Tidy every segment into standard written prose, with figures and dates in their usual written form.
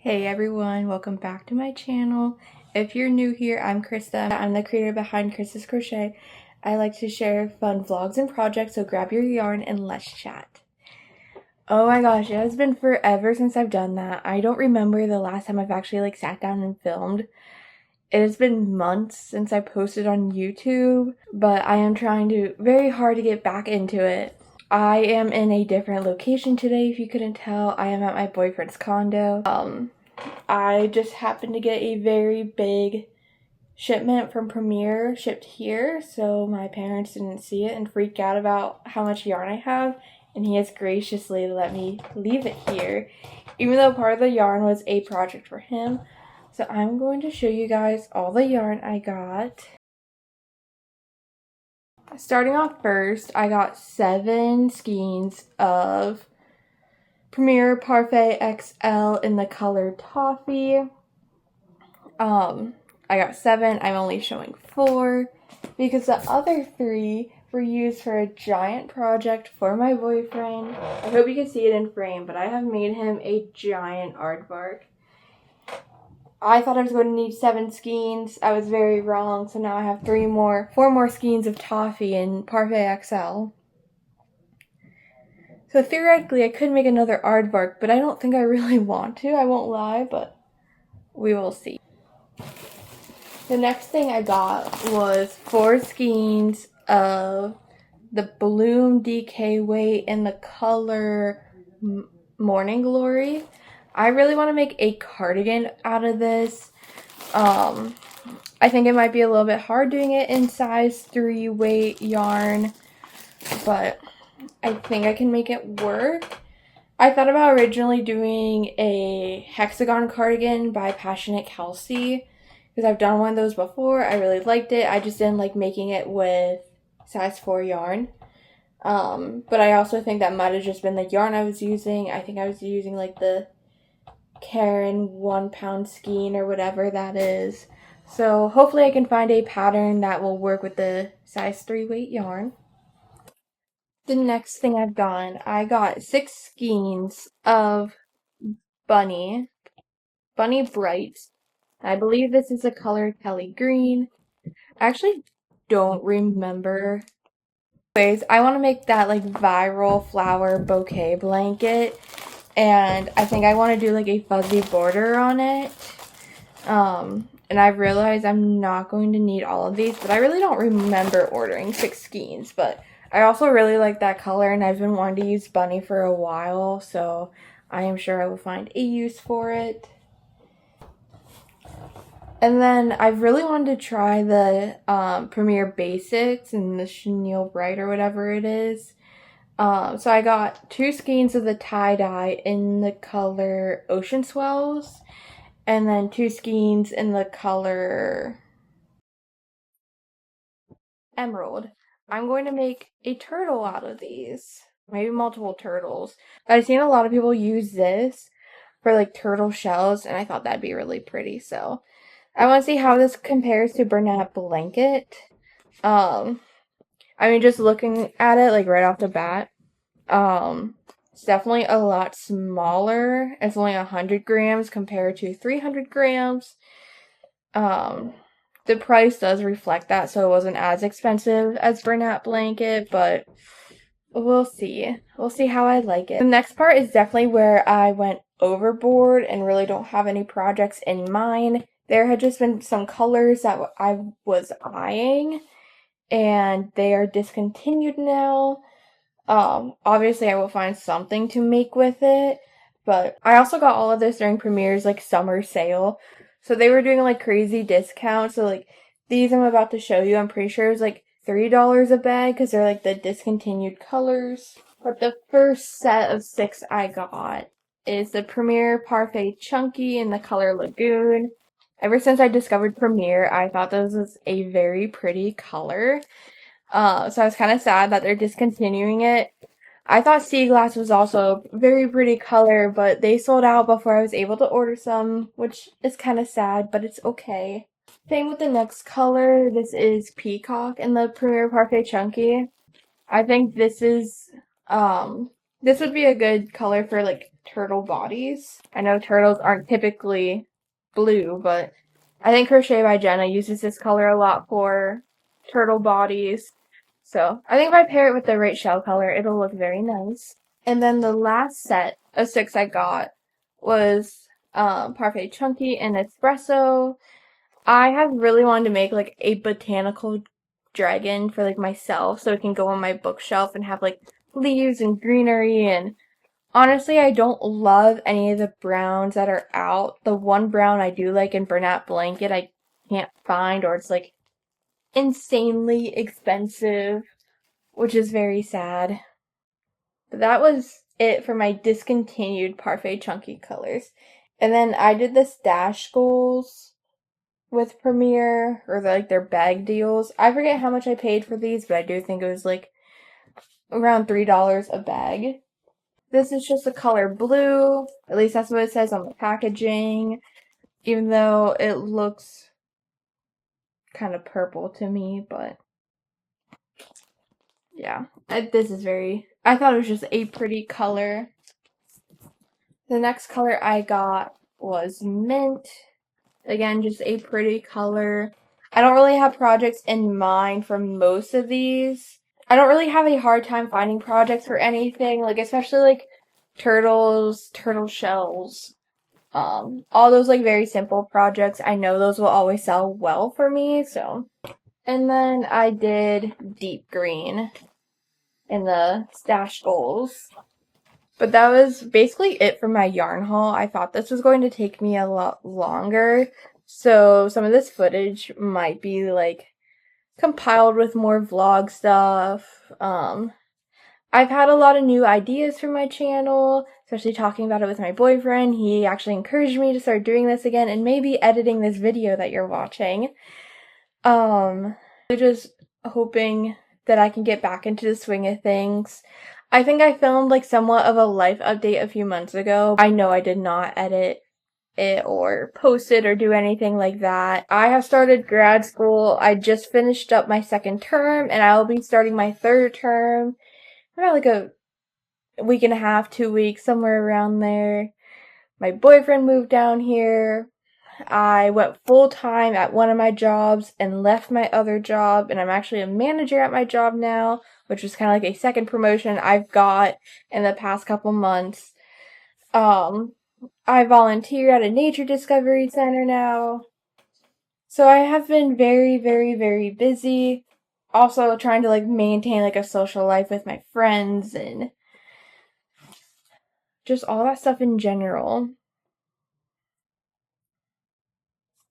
Hey everyone, welcome back to my channel. If you're new here, I'm Krista. I'm the creator behind Krista's Crochet. I like to share fun vlogs and projects, so grab your yarn and let's chat. Oh my gosh, it has been forever since I've done that. I don't remember the last time I've actually sat down and filmed. It has been months since I posted on YouTube, but I am trying very hard to get back into it. I am in a different location today, if you couldn't tell. I am at my boyfriend's condo. I just happened to get a very big shipment from Premier shipped here, so my parents didn't see it and freak out about how much yarn I have, and he has graciously let me leave it here, even though part of the yarn was a project for him. So I'm going to show you guys all the yarn I got. Starting off first, I got 7 skeins of Premier Parfait XL in the color Toffee. I got 7. I'm only showing 4 because the other 3 were used for a giant project for my boyfriend. I hope you can see it in frame, but I have made him a giant aardvark. I thought I was going to need 7 skeins. I was very wrong, so now I have 4 more skeins of Toffee in Parfait XL. So theoretically, I could make another aardvark, but I don't think I really want to. I won't lie, but we will see. The next thing I got was 4 skeins of the Bloom DK weight in the color Morning Glory. I really want to make a cardigan out of this. I think it might be a little bit hard doing it in size 3 weight yarn, but I think I can make it work. I thought about originally doing a hexagon cardigan by Passionate Kelsey because I've done one of those before. I really liked it. I just didn't like making it with size 4 yarn. But I also think that might have just been the yarn I was using. I think I was using like the Karen 1 pound skein or whatever that is. So hopefully I can find a pattern that will work with the size 3 weight yarn. The next thing I've done, I got 6 skeins of Bunny Bright. I believe this is the color Kelly Green. I actually don't remember. Anyways, I want to make that like viral flower bouquet blanket, and I think I want to do like a fuzzy border on it. And I realized I'm not going to need all of these, but I really don't remember ordering 6 skeins, but I also really like that color, and I've been wanting to use Bunny for a while, so I am sure I will find a use for it. And then I really wanted to try the Premier Basics and the Chenille Bright or whatever it is. So I got 2 skeins of the tie-dye in the color Ocean Swells, and then 2 skeins in the color Emerald. I'm going to make a turtle out of these. Maybe multiple turtles. But I've seen a lot of people use this for like turtle shells, and I thought that'd be really pretty. So I want to see how this compares to Bernat Blanket. I mean, just looking at it like right off the bat, it's definitely a lot smaller. It's only 100 grams compared to 300 grams. The price does reflect that, so it wasn't as expensive as Bernat Blanket, but we'll see. We'll see how I like it. The next part is definitely where I went overboard and really don't have any projects in mind. There had just been some colors that I was eyeing, and they are discontinued now. Obviously I will find something to make with it, but I also got all of this during Premier's like summer sale. So they were doing like crazy discounts. So like these I'm about to show you, I'm pretty sure it was like $3 a bag because they're like the discontinued colors. But the first set of 6 I got is the Premier Parfait Chunky in the color Lagoon. Ever since I discovered Premier, I thought this was a very pretty color. So I was kind of sad that they're discontinuing it. I thought Sea Glass was also a very pretty color, but they sold out before I was able to order some, which is kind of sad, but it's okay. Same with the next color. This is Peacock in the Premier Parfait Chunky. I think this would be a good color for like turtle bodies. I know turtles aren't typically blue, but I think Crochet by Jenna uses this color a lot for turtle bodies. So I think if I pair it with the right shell color, it'll look very nice. And then the last set of 6 I got was Parfait Chunky and Espresso. I have really wanted to make like a botanical dragon for like myself so it can go on my bookshelf and have like leaves and greenery, and honestly I don't love any of the browns that are out. The one brown I do like in Bernat Blanket I can't find, or it's like insanely expensive, which is very sad. But that was it for my discontinued Parfait Chunky colors. And then I did the stash goals with Premier, or like their bag deals. I forget how much I paid for these, but I do think it was like around $3 a bag. This is just the color blue. At least that's what it says on the packaging, even though it looks kind of purple to me, but yeah. This is I thought it was just a pretty color. The next color I got was mint. Again, just a pretty color. I don't really have projects in mind for most of these. I don't really have a hard time finding projects for anything, like especially like turtles, turtle shells, all those like very simple projects. I know those will always sell well for me, so. And then I did deep green in the stash goals. But that was basically it for my yarn haul. I thought this was going to take me a lot longer, so some of this footage might be like compiled with more vlog stuff. I've had a lot of new ideas for my channel, especially talking about it with my boyfriend. He actually encouraged me to start doing this again and maybe editing this video that you're watching. I'm just hoping that I can get back into the swing of things. I think I filmed like somewhat of a life update a few months ago. I know I did not edit it or post it or do anything like that. I have started grad school. I just finished up my 2nd term and I will be starting my 3rd term. About like a week and a half, 2 weeks, somewhere around there. My boyfriend moved down here. I went full-time at one of my jobs and left my other job, and I'm actually a manager at my job now, which is kind of like a second promotion I've got in the past couple months. I volunteer at a nature discovery center now. So I have been very, very, very busy. Also trying to like maintain like a social life with my friends and just all that stuff in general.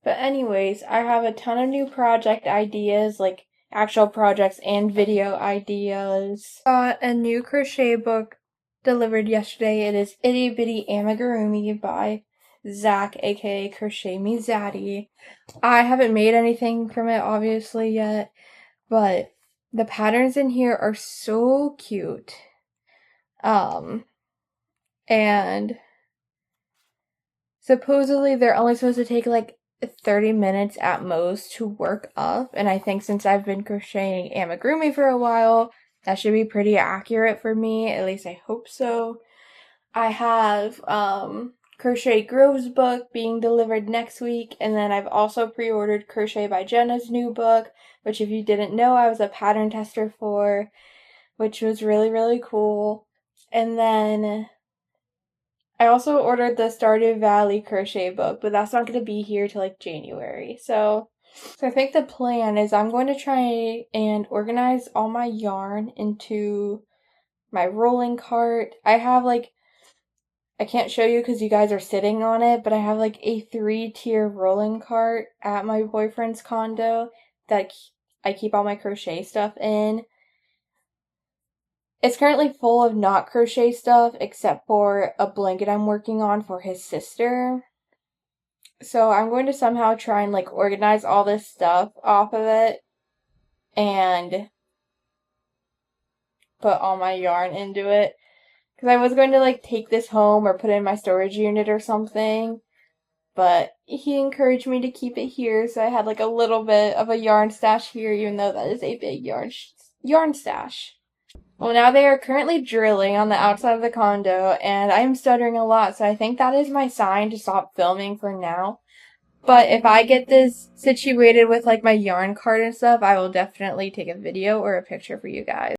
But anyways, I have a ton of new project ideas, like actual projects and video ideas. Got a new crochet book delivered yesterday. It is Itty Bitty Amigurumi by Zach, aka Crochet Me Zaddy. I haven't made anything from it obviously yet, but the patterns in here are so cute. And supposedly they're only supposed to take like 30 minutes at most to work up, and I think since I've been crocheting amigurumi for a while, that should be pretty accurate for me. At least I hope so. I have Crochet Grove's book being delivered next week, and then I've also pre-ordered Crochet by Jenna's new book, which if you didn't know, I was a pattern tester for, which was really, really cool. And then I also ordered the Stardew Valley crochet book, but that's not going to be here till like January. So I think the plan is I'm going to try and organize all my yarn into my rolling cart. I have like, I can't show you because you guys are sitting on it, but I have like a 3-tier rolling cart at my boyfriend's condo that I keep all my crochet stuff in. It's currently full of not crochet stuff except for a blanket I'm working on for his sister. So I'm going to somehow try and like organize all this stuff off of it and put all my yarn into it. Because I was going to like take this home or put it in my storage unit or something. But he encouraged me to keep it here, so I had like a little bit of a yarn stash here, even though that is a big yarn stash. Well, now they are currently drilling on the outside of the condo, and I'm stuttering a lot, so I think that is my sign to stop filming for now. But if I get this situated with like my yarn cart and stuff, I will definitely take a video or a picture for you guys.